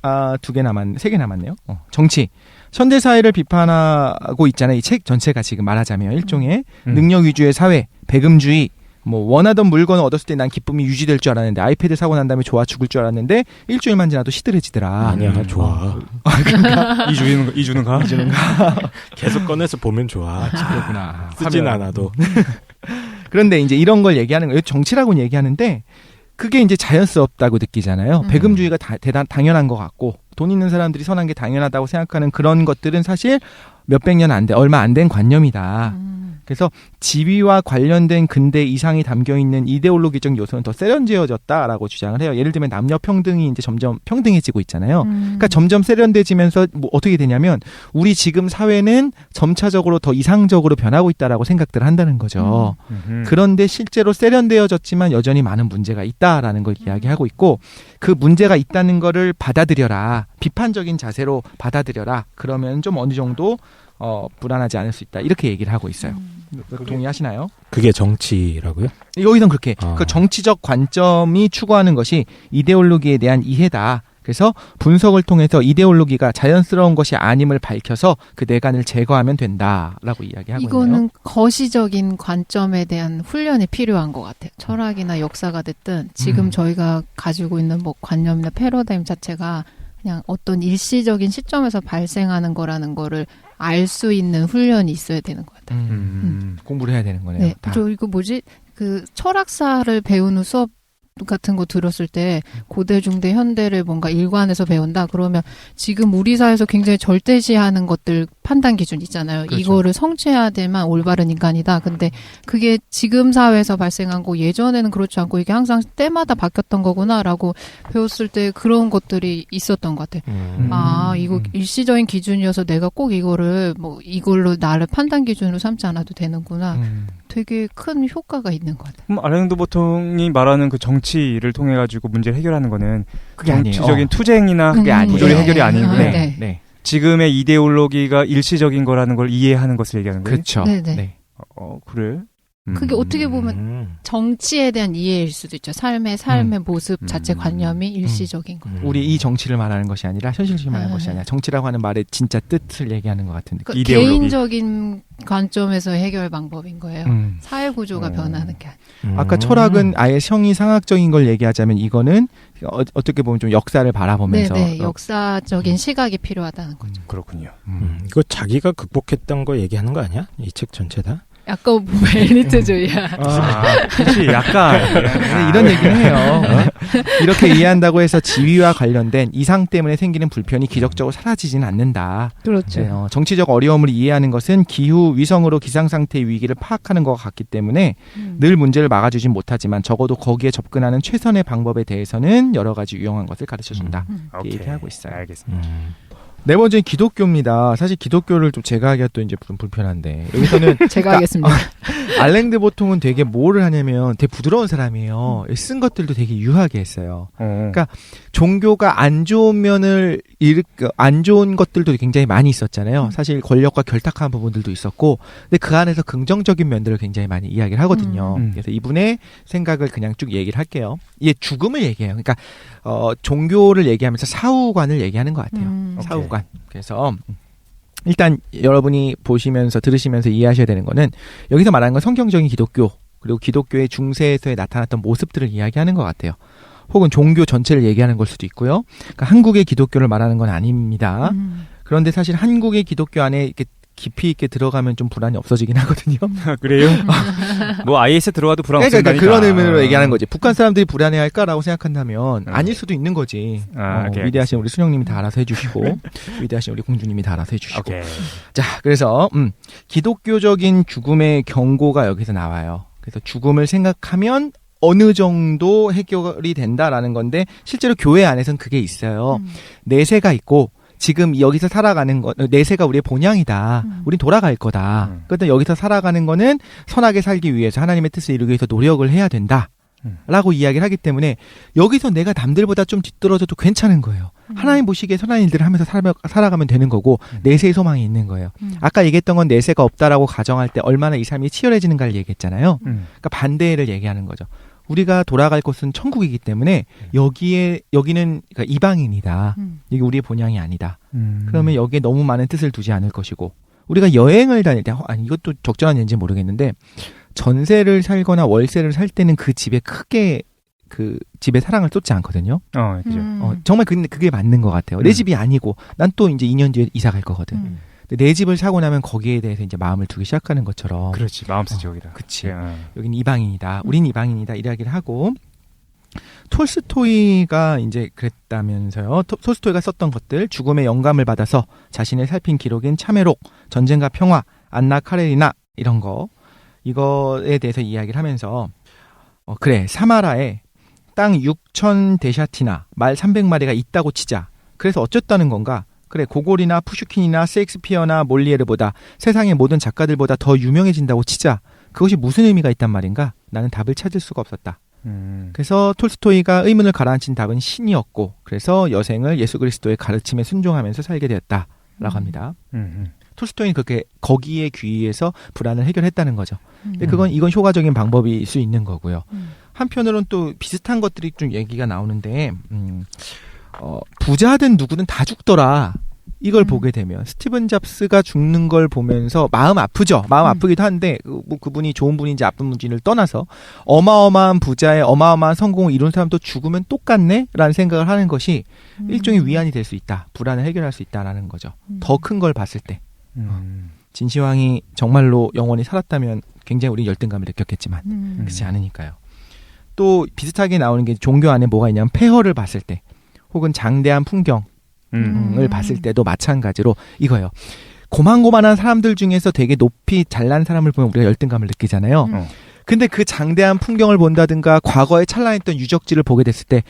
세 개 남았네요. 정치 현대 사회를 비판하고 있잖아요. 이 책 전체가 지금 말하자면 일종의 능력 위주의 사회, 배금주의. 뭐 원하던 물건을 얻었을 때 난 기쁨이 유지될 줄 알았는데 아이패드 사고 난 다음에 좋아 죽을 줄 알았는데 일주일만 지나도 시들해지더라. 아니야 좋아. 그러니까 이주는 가. 계속 꺼내서 보면 좋아. 그렇구나. 쓰진 않아도. 그런데 이제 이런 걸 얘기하는 거예요. 정치라고 얘기하는데 그게 이제 자연스럽다고 느끼잖아요. 배금주의가 당연한 것 같고 돈 있는 사람들이 선한 게 당연하다고 생각하는 그런 것들은 사실 몇백 년 얼마 안 된 관념이다. 그래서 지위와 관련된 근대 이상이 담겨있는 이데올로기적 요소는 더 세련되어졌다라고 주장을 해요. 예를 들면 남녀 평등이 이제 점점 평등해지고 있잖아요. 그러니까 점점 세련돼지면서 뭐 어떻게 되냐면 우리 지금 사회는 점차적으로 더 이상적으로 변하고 있다라고 생각들을 한다는 거죠. 그런데 실제로 세련되어졌지만 여전히 많은 문제가 있다라는 걸 이야기하고 있고 그 문제가 있다는 거를 받아들여라. 비판적인 자세로 받아들여라. 그러면 좀 어느 정도 불안하지 않을 수 있다. 이렇게 얘기를 하고 있어요. 동의하시나요? 그게 정치라고요? 여기선 그렇게 그 정치적 관점이 추구하는 것이 이데올로기에 대한 이해다. 그래서 분석을 통해서 이데올로기가 자연스러운 것이 아님을 밝혀서 그 내관을 제거하면 된다라고 이야기하고 있네요. 이거는 거시적인 관점에 대한 훈련이 필요한 것 같아요. 철학이나 역사가 됐든 지금 저희가 가지고 있는 뭐 관념이나 패러다임 자체가 그냥 어떤 일시적인 시점에서 발생하는 거라는 거를 알 수 있는 훈련이 있어야 되는 것 같아요. 공부를 해야 되는 거네요. 네, 저 이거 그 철학사를 배우는 수업 같은 거 들었을 때 고대, 중대, 현대를 뭔가 일관해서 배운다 그러면 지금 우리 사회에서 굉장히 절대시하는 것들 판단 기준 있잖아요. 그렇죠. 이거를 성취해야 되만 올바른 인간이다. 근데 그게 지금 사회에서 발생한 거 예전에는 그렇지 않고 이게 항상 때마다 바뀌었던 거구나라고 배웠을 때 그런 것들이 있었던 것 같아요. 이거 일시적인 기준이어서 내가 꼭 이걸로 나를 판단 기준으로 삼지 않아도 되는구나. 되게 큰 효과가 있는 것 같아요. 그럼 알랭드 보통이 말하는 그 정치를 통해 가지고 문제를 해결하는 거는 그게 정치적인 투쟁이나 구조리 해결이 아닌데 네. 지금의 이데올로기가 일시적인 거라는 걸 이해하는 것을 얘기하는 거예요. 그렇죠. 네. 그래. 그게 어떻게 보면 정치에 대한 이해일 수도 있죠. 삶의 모습 자체 관념이 일시적인 거. 우리 이 정치를 말하는 것이 아니라 현실적인 말하는 것이 아니라 정치라고 하는 말의 진짜 뜻을 얘기하는 것 같은데. 그러니까 개인적인 관점에서 해결 방법인 거예요. 사회 구조가 변하는 게 아니에요. 아까 철학은 아예 형이상학적인 걸 얘기하자면 이거는 어떻게 보면 좀 역사를 바라보면서 역사적인 시각이 필요하다는 거죠. 그렇군요. 이거 자기가 극복했던 거 얘기하는 거 아니야? 이 책 전체 다? 약간 뭐 엘리트주의야. 그렇지. 약간 이런 얘기를 해요. 이렇게 이해한다고 해서 지위와 관련된 이상 때문에 생기는 불편이 기적적으로 사라지지는 않는다. 그렇죠. 네, 정치적 어려움을 이해하는 것은 기후 위성으로 기상 상태의 위기를 파악하는 것과 같기 때문에 늘 문제를 막아주진 못하지만 적어도 거기에 접근하는 최선의 방법에 대해서는 여러 가지 유용한 것을 가르쳐준다. 이렇게 얘기하고 있어요. 알겠습니다. 네 번째는 기독교입니다. 사실 기독교를 좀 제가 하기가 또 이제 좀 불편한데 여기서는 제가 하겠습니다. 알랭드 보통은 되게 뭐를 하냐면 되게 부드러운 사람이에요. 쓴 것들도 되게 유하게 했어요. 그러니까 종교가 안 좋은 면을 안 좋은 것들도 굉장히 많이 있었잖아요. 사실 권력과 결탁한 부분들도 있었고, 근데 그 안에서 긍정적인 면들을 굉장히 많이 이야기를 하거든요. 그래서 이분의 생각을 그냥 쭉 얘기를 할게요. 이게 죽음을 얘기해요. 그러니까 종교를 얘기하면서 사후관을 얘기하는 것 같아요. 사후관. 그래서 일단 여러분이 보시면서 들으시면서 이해하셔야 되는 거는 여기서 말하는 건 성경적인 기독교 그리고 기독교의 중세에서의 나타났던 모습들을 이야기하는 것 같아요. 혹은 종교 전체를 얘기하는 걸 수도 있고요. 그러니까 한국의 기독교를 말하는 건 아닙니다. 그런데 사실 한국의 기독교 안에 이렇게 깊이 있게 들어가면 좀 불안이 없어지긴 하거든요. 그래요? 뭐 IS 들어가도 불안 없어진다니까. 그러니까 그런 의미로 얘기하는 거지. 북한 사람들이 불안해할까라고 생각한다면 아닐 수도 있는 거지. 위대하신 우리 순영님이 다 알아서 해주시고 위대하신 우리 공주님이 다 알아서 해주시고. 오케이. 자, 그래서 기독교적인 죽음의 경고가 여기서 나와요. 그래서 죽음을 생각하면 어느 정도 해결이 된다라는 건데 실제로 교회 안에서는 그게 있어요. 내세가 있고 지금 여기서 살아가는 거, 내세가 우리의 본향이다. 우린 돌아갈 거다. 그런데 여기서 살아가는 거는 선하게 살기 위해서 하나님의 뜻을 이루기 위해서 노력을 해야 된다. 라고 이야기를 하기 때문에 여기서 내가 남들보다 좀 뒤떨어져도 괜찮은 거예요. 하나님 보시기에 선한 일들을 하면서 살아가면 되는 거고 내세의 소망이 있는 거예요. 아까 얘기했던 건 내세가 없다라고 가정할 때 얼마나 이 삶이 치열해지는가를 얘기했잖아요. 그러니까 반대를 얘기하는 거죠. 우리가 돌아갈 곳은 천국이기 때문에 여기는 그러니까 이방인이다. 이게 우리의 본향이 아니다. 그러면 여기에 너무 많은 뜻을 두지 않을 것이고 우리가 여행을 다닐 때 이것도 적절한 얘기인지 모르겠는데 전세를 살거나 월세를 살 때는 그 집에 크게 그 집에 사랑을 쏟지 않거든요. 그죠. 정말 그게 맞는 것 같아요. 내 집이 아니고 난 또 이제 2년 뒤에 이사 갈 거거든. 내 집을 사고 나면 거기에 대해서 이제 마음을 두기 시작하는 것처럼. 그렇지. 마음 쓰지 여기다. 그치. 여긴 이방인이다. 우린 이방인이다. 이야기를 하고 톨스토이가 이제 그랬다면서요. 톨스토이가 썼던 것들 죽음의 영감을 받아서 자신을 살핀 기록인 참회록, 전쟁과 평화, 안나 카레리나 이런 거 이거에 대해서 이야기를 하면서 그래 사마라에 땅 6,000 데샤티나 말 300마리가 있다고 치자. 그래서 어쨌다는 건가? 그래 고골이나 푸슈킨이나 셰익스피어나 몰리에르보다 세상의 모든 작가들보다 더 유명해진다고 치자. 그것이 무슨 의미가 있단 말인가? 나는 답을 찾을 수가 없었다. 그래서 톨스토이가 의문을 가라앉힌 답은 신이었고 그래서 여생을 예수 그리스도의 가르침에 순종하면서 살게 되었다라고 합니다. 톨스토이는 그렇게 거기에 귀의해서 불안을 해결했다는 거죠. 근데 이건 효과적인 방법일 수 있는 거고요. 한편으로는 또 비슷한 것들이 좀 얘기가 나오는데 부자든 누구든 다 죽더라. 이걸 보게 되면 스티븐 잡스가 죽는 걸 보면서 마음 아프죠. 마음 아프기도 한데 뭐 그분이 좋은 분인지 나쁜 분인지를 떠나서 어마어마한 부자의 어마어마한 성공을 이룬 사람도 죽으면 똑같네? 라는 생각을 하는 것이 일종의 위안이 될 수 있다. 불안을 해결할 수 있다라는 거죠. 더 큰 걸 봤을 때. 진시황이 정말로 영원히 살았다면 굉장히 우리 열등감을 느꼈겠지만 그렇지 않으니까요. 또 비슷하게 나오는 게 종교 안에 뭐가 있냐면 폐허를 봤을 때 혹은 장대한 풍경을 봤을 때도 마찬가지로 이거예요. 고만고만한 사람들 중에서 되게 높이 잘난 사람을 보면 우리가 열등감을 느끼잖아요. 근데 그 장대한 풍경을 본다든가 과거에 찬란했던 유적지를 보게 됐을 때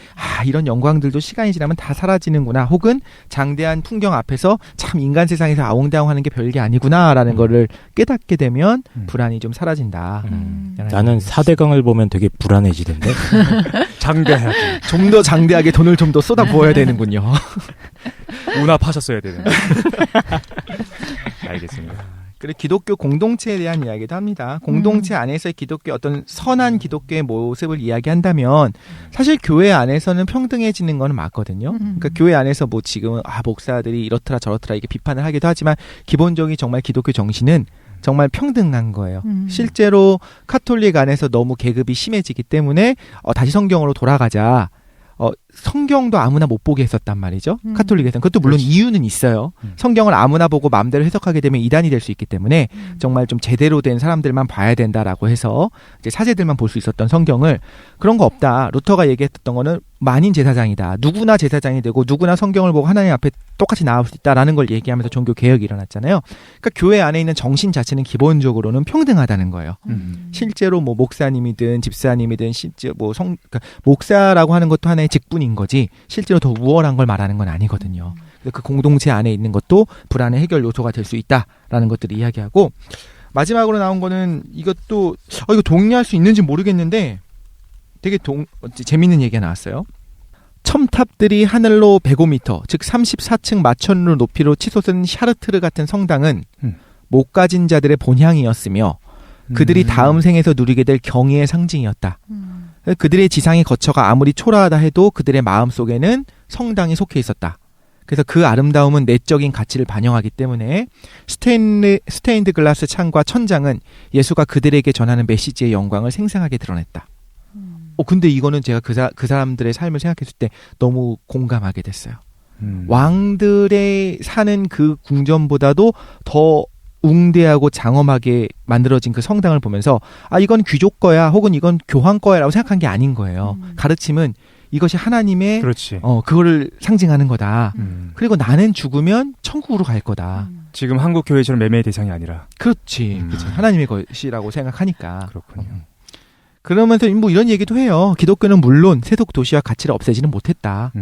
이런 영광들도 시간이 지나면 다 사라지는구나. 혹은 장대한 풍경 앞에서 참 인간 세상에서 아웅다웅하는 게 별게 아니구나라는 거를 깨닫게 되면 불안이 좀 사라진다. 나는 4대강을 보면 되게 불안해지던데. 장대하게. 좀 더 장대하게 돈을 좀 더 쏟아 부어야 되는군요. 운합하셨어야 되는. 알겠습니다. 그리고 기독교 공동체에 대한 이야기도 합니다. 공동체 안에서의 기독교 어떤 선한 기독교의 모습을 이야기한다면 사실 교회 안에서는 평등해지는 건 맞거든요. 그러니까 교회 안에서 뭐 지금은 목사들이 이렇더라 저렇더라 이게 비판을 하기도 하지만 기본적인 정말 기독교 정신은 정말 평등한 거예요. 실제로 카톨릭 안에서 너무 계급이 심해지기 때문에 다시 성경으로 돌아가자. 성경도 아무나 못 보게 했었단 말이죠. 카톨릭에서는. 그것도 물론 그렇지. 이유는 있어요. 성경을 아무나 보고 마음대로 해석하게 되면 이단이 될 수 있기 때문에 정말 좀 제대로 된 사람들만 봐야 된다라고 해서 이제 사제들만 볼 수 있었던 성경을 그런 거 없다. 루터가 얘기했던 거는 만인 제사장이다. 누구나 제사장이 되고 누구나 성경을 보고 하나님 앞에 똑같이 나올 수 있다라는 걸 얘기하면서 종교 개혁이 일어났잖아요. 그러니까 교회 안에 있는 정신 자체는 기본적으로는 평등하다는 거예요. 실제로 뭐 목사님이든 집사님이든 실제 뭐 그러니까 목사라고 하는 것도 하나의 직분인 거지 실제로 더 우월한 걸 말하는 건 아니거든요. 그 공동체 안에 있는 것도 불안의 해결 요소가 될 수 있다라는 것들을 이야기하고 마지막으로 나온 거는 이것도 이거 동의할 수 있는지 모르겠는데 되게 재밌는 얘기가 나왔어요. 첨탑들이 하늘로 105m, 즉 34층 마천루 높이로 치솟은 샤르트르 같은 성당은 못 가진 자들의 본향이었으며 그들이 다음 생에서 누리게 될 경의의 상징이었다. 그들의 지상의 거처가 아무리 초라하다 해도 그들의 마음속에는 성당이 속해 있었다. 그래서 그 아름다움은 내적인 가치를 반영하기 때문에 스테인드 글라스 창과 천장은 예수가 그들에게 전하는 메시지의 영광을 생생하게 드러냈다. 근데 이거는 제가 그 사람들의 삶을 생각했을 때 너무 공감하게 됐어요. 왕들의 사는 그 궁전보다도 더 웅대하고 장엄하게 만들어진 그 성당을 보면서 이건 귀족 거야 혹은 이건 교황 거야라고 생각한 게 아닌 거예요. 가르침은 이것이 하나님의 그거를 상징하는 거다. 그리고 나는 죽으면 천국으로 갈 거다. 지금 한국 교회처럼 매매의 대상이 아니라. 그렇지. 하나님의 것이라고 생각하니까. 그렇군요. 그러면서 뭐 이런 얘기도 해요. 기독교는 물론 세속 도시와 가치를 없애지는 못했다.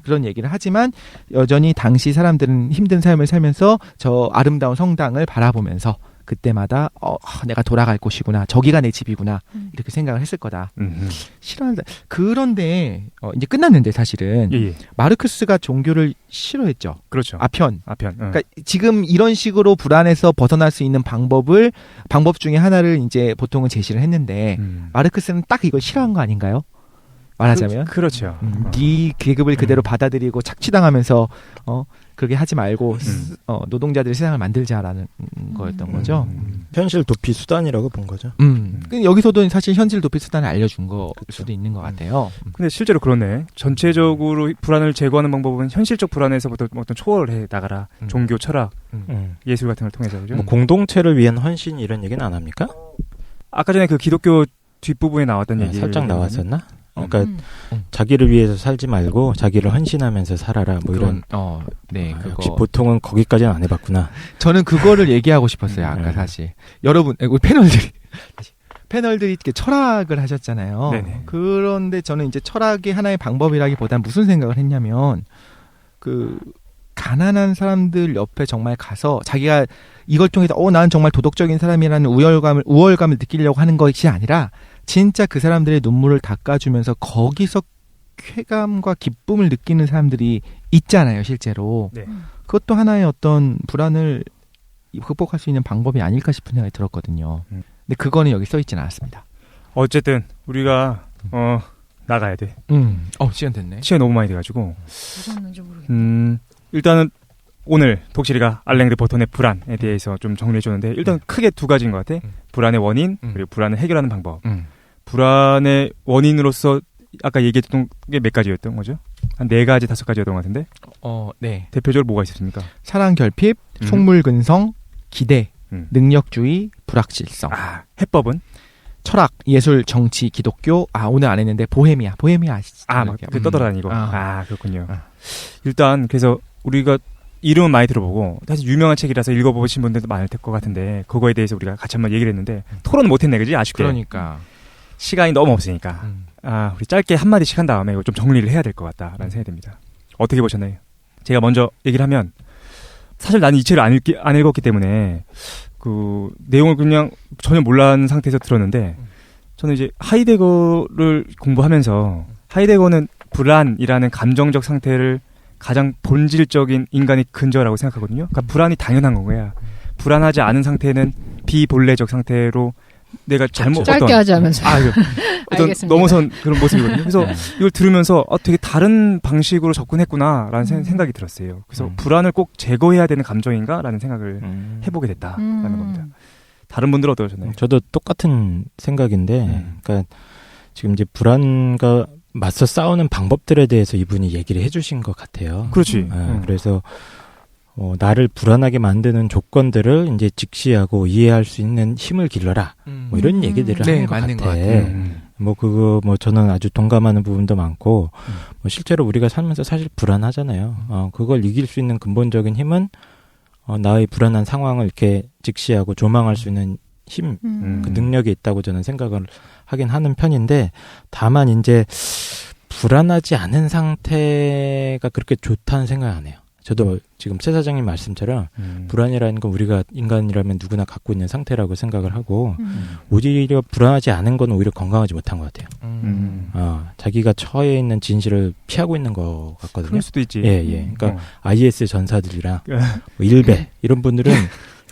그런 얘기를 하지만 여전히 당시 사람들은 힘든 삶을 살면서 저 아름다운 성당을 바라보면서 그때마다 내가 돌아갈 곳이구나. 저기가 내 집이구나. 이렇게 생각을 했을 거다. 싫어한다. 그런데 이제 끝났는데 사실은 예. 마르크스가 종교를 싫어했죠. 그렇죠. 아편. 그러니까 지금 이런 식으로 불안에서 벗어날 수 있는 방법 중에 하나를 이제 보통은 제시를 했는데 마르크스는 딱 이걸 싫어한 거 아닌가요? 말하자면. 그렇죠. 네 계급을 그대로 받아들이고 착취당하면서 그렇게 하지 말고 노동자들의 세상을 만들자라는 거였던 거죠. 현실 도피 수단이라고 본 거죠. 여기서도 사실 현실 도피 수단을 알려준 거 수도 있는 것 같아요. 근데 실제로 그렇네. 전체적으로 불안을 제거하는 방법은 현실적 불안에서부터 어떤 초월해 나가라. 종교, 철학, 예술 같은 걸 통해서. 그죠? 뭐 공동체를 위한 헌신 이런 얘기는 안 합니까? 아까 전에 그 기독교 뒷부분에 나왔던 얘기 살짝 나왔었나? 그러니까 자기를 위해서 살지 말고 자기를 헌신하면서 살아라 뭐 이런. 네. 역시 보통은 거기까지는 안 해봤구나. 저는 그거를 얘기하고 싶었어요. 아까 사실 여러분 우리 패널들이 이렇게 철학을 하셨잖아요. 네네. 그런데 저는 이제 철학의 하나의 방법이라기보단 무슨 생각을 했냐면 그 가난한 사람들 옆에 정말 가서 자기가 이걸 통해서 나는 정말 도덕적인 사람이라는 우월감을 느끼려고 하는 것이 아니라 진짜 그 사람들의 눈물을 닦아주면서 거기서 쾌감과 기쁨을 느끼는 사람들이 있잖아요, 실제로. 네. 그것도 하나의 어떤 불안을 극복할 수 있는 방법이 아닐까 싶은 생각이 들었거든요. 근데 그거는 여기 써있지는 않았습니다. 어쨌든 우리가 나가야 돼. 시간 됐네. 시간이 너무 많이 돼가지고. 무섭는지 모르겠네. 일단은 오늘 독실이가 알랭 르버턴의 불안에 대해서 좀 정리해줬는데 일단 크게 두 가지인 것 같아. 불안의 원인 그리고 불안을 해결하는 방법. 불안의 원인으로서 아까 얘기했던 게 몇 가지였던 거죠? 한 4가지, 5가지였던 것 같은데? 네. 대표적으로 뭐가 있었습니까? 사랑 결핍, 속물근성, 기대, 능력주의, 불확실성. 해법은? 철학, 예술, 정치, 기독교. 오늘 안 했는데 보헤미아 아시죠? 그 떠돌아다니고. 그렇군요. 일단 그래서 우리가 이름은 많이 들어보고 사실 유명한 책이라서 읽어보신 분들도 많을 것 같은데 그거에 대해서 우리가 같이 한번 얘기를 했는데 토론 못했네, 그지? 아쉽게. 그러니까 시간이 너무 없으니까 우리 짧게 한마디씩 한 다음에 이거 좀 정리를 해야 될 것 같다라는 생각이 듭니다. 어떻게 보셨나요? 제가 먼저 얘기를 하면 사실 나는 이 책을 안 읽었기 때문에 그 내용을 그냥 전혀 몰라는 상태에서 들었는데 저는 이제 하이데거를 공부하면서 하이데거는 불안이라는 감정적 상태를 가장 본질적인 인간의 근저라고 생각하거든요. 그러니까 불안이 당연한 건 거야. 불안하지 않은 상태는 비본래적 상태로 내가 짧게 하자면서 어떤 넘어선 그런 모습이거든요. 그래서 이걸 들으면서 되게 다른 방식으로 접근했구나라는 생각이 들었어요. 그래서 불안을 꼭 제거해야 되는 감정인가라는 생각을 해보게 됐다라는 겁니다. 다른 분들은 어떠셨나요? 저도 똑같은 생각인데, 그러니까 지금 이제 불안과 맞서 싸우는 방법들에 대해서 이분이 얘기를 해주신 것 같아요. 그렇지. 그래서 나를 불안하게 만드는 조건들을 이제 직시하고 이해할 수 있는 힘을 길러라. 뭐 이런 얘기들을 하는 것 맞는 같아. 것 같아요. 저는 아주 동감하는 부분도 많고, 실제로 우리가 살면서 사실 불안하잖아요. 그걸 이길 수 있는 근본적인 힘은, 나의 불안한 상황을 이렇게 직시하고 조망할 수 있는 힘, 그 능력이 있다고 저는 생각을 하긴 하는 편인데, 다만 이제, 불안하지 않은 상태가 그렇게 좋다는 생각 안 해요. 저도 지금 새 사장님 말씀처럼 불안이라는 건 우리가 인간이라면 누구나 갖고 있는 상태라고 생각을 하고 오히려 불안하지 않은 건 오히려 건강하지 못한 것 같아요. 자기가 처해 있는 진실을 피하고 있는 것 같거든요. 그럴 수도 있지. 예. 그러니까 IS 전사들이랑 일베 이런 분들은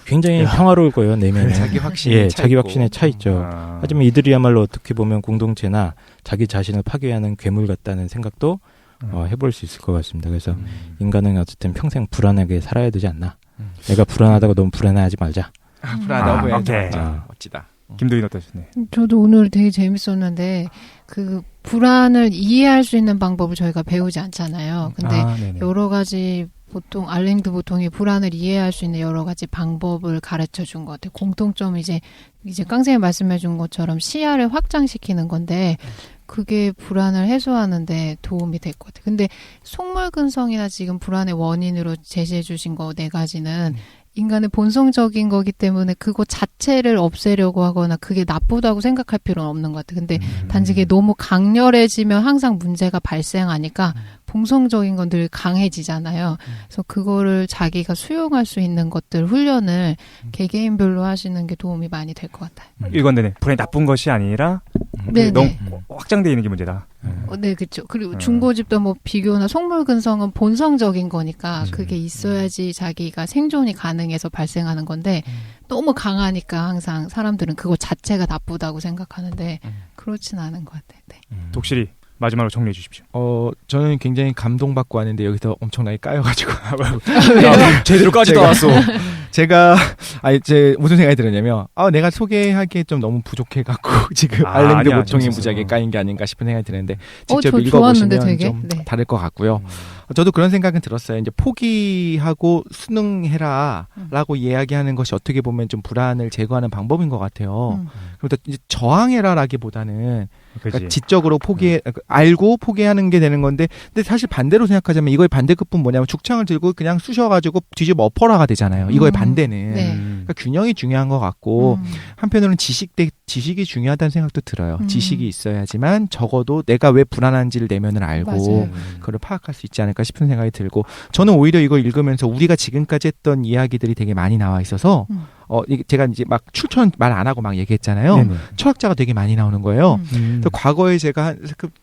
굉장히 평화로울 거예요, 내면에. 자기 확신에 자기 확신에 차 있죠. 하지만 이들이야말로 어떻게 보면 공동체나 자기 자신을 파괴하는 괴물 같다는 생각도 해볼 수 있을 것 같습니다. 그래서 인간은 어쨌든 평생 불안하게 살아야 되지 않나. 내가 불안하다고 너무 불안해하지 말자. 불안하고 오케이. 멋지다. 김도인 어떠셨나요? 저도 오늘 되게 재밌었는데 그 불안을 이해할 수 있는 방법을 저희가 배우지 않잖아요. 근데 여러 가지 보통 알랭드 보통이 불안을 이해할 수 있는 여러 가지 방법을 가르쳐 준 것 같아요. 공통점이 이제 깡쌤이 말씀해 준 것처럼 시야를 확장시키는 건데 그게 불안을 해소하는데 도움이 될 것 같아요. 근데 속물근성이나 지금 불안의 원인으로 제시해 주신 거 4가지는 인간의 본성적인 거기 때문에 그거 자체를 없애려고 하거나 그게 나쁘다고 생각할 필요는 없는 것 같아요. 근데 단지 그게 너무 강렬해지면 항상 문제가 발생하니까 본성적인 건 늘 강해지잖아요. 그래서 그거를 자기가 수용할 수 있는 것들 훈련을 개개인별로 하시는 게 도움이 많이 될 것 같아요. 이건데 불안이 나쁜 것이 아니라 너무 확장되어 있는 게 문제다. 네, 그렇죠. 그리고 중고집도 뭐 비교나 속물근성은 본성적인 거니까 그게 있어야지 자기가 생존이 가능해서 발생하는 건데 너무 강하니까 항상 사람들은 그거 자체가 나쁘다고 생각하는데 그렇진 않은 것 같아요. 네. 독실이 마지막으로 정리해 주십시오. 저는 굉장히 감동받고 왔는데 여기서 엄청나게 까여가지고 제대로 까지도 왔어. 제가 무슨 생각이 들었냐면 내가 소개하기에 좀 너무 부족해갖고 지금 알랭드 보통이 무지하게 까인 게 아닌가 싶은 생각이 드는데 직접 읽어보시면 되게? 좀 다를 것 같고요. 저도 그런 생각은 들었어요. 이제 포기하고 순응해라라고 이야기하는 것이 어떻게 보면 좀 불안을 제거하는 방법인 것 같아요. 그러니까 이제 저항해라라기보다는 그러니까 지적으로 알고 포기하는 게 되는 건데, 근데 사실 반대로 생각하자면 이거의 반대급은 뭐냐면 죽창을 들고 그냥 쑤셔가지고 뒤집어 엎어라가 되잖아요. 이거의 반대는. 그러니까 균형이 중요한 것 같고, 한편으로는 지식이 중요하다는 생각도 들어요. 지식이 있어야지만 적어도 내가 왜 불안한지를 내면을 알고 그걸 파악할 수 있지 않을까 싶은 생각이 들고, 저는 오히려 이걸 읽으면서 우리가 지금까지 했던 이야기들이 되게 많이 나와 있어서 제가 이제 막 출처는 말 안 하고 막 얘기했잖아요. 네네. 철학자가 되게 많이 나오는 거예요. 그래서 과거에 제가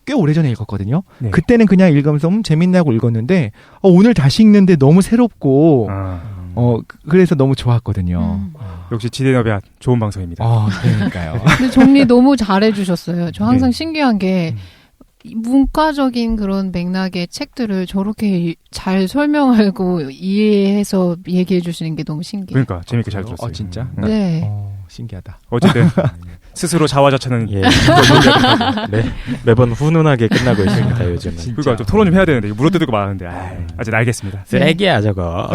꽤 오래전에 읽었거든요. 네. 그때는 그냥 읽으면서 재밌나고 읽었는데 오늘 다시 읽는데 너무 새롭고 그래서 너무 좋았거든요. 역시 지대너비아 좋은 방송입니다. 그러니까요. 근데 정리 너무 잘해주셨어요. 저 항상 신기한 게 문과적인 그런 맥락의 책들을 저렇게 잘 설명하고 이해해서 얘기해 주시는 게 너무 신기해요. 그러니까 재밌게 잘 들었어요. 진짜? 네. 신기하다. 어쨌든 스스로 자화자찬은 매번 훈훈하게 끝나고 있습니다. 요즘은. 그러니까 좀 토론 좀 해야 되는데 물어뜯고 말하는데 아직 알겠습니다. 쓰레기야 저거.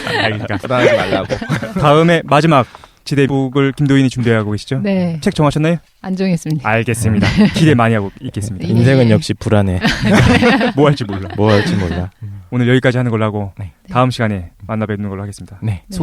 그러니까 불안하지 말라고. 다음에 마지막 지대북을 김도인이 준비하고 계시죠? 네. 책 정하셨나요? 안 정했습니다. 알겠습니다. 기대 많이 하고 있겠습니다. 인생은 역시 불안해. 뭐 할지 몰라. 뭐 할지 몰라. 오늘 여기까지 하는 걸로 하고 다음 시간에 만나 뵙는 걸로 하겠습니다. 네. 수고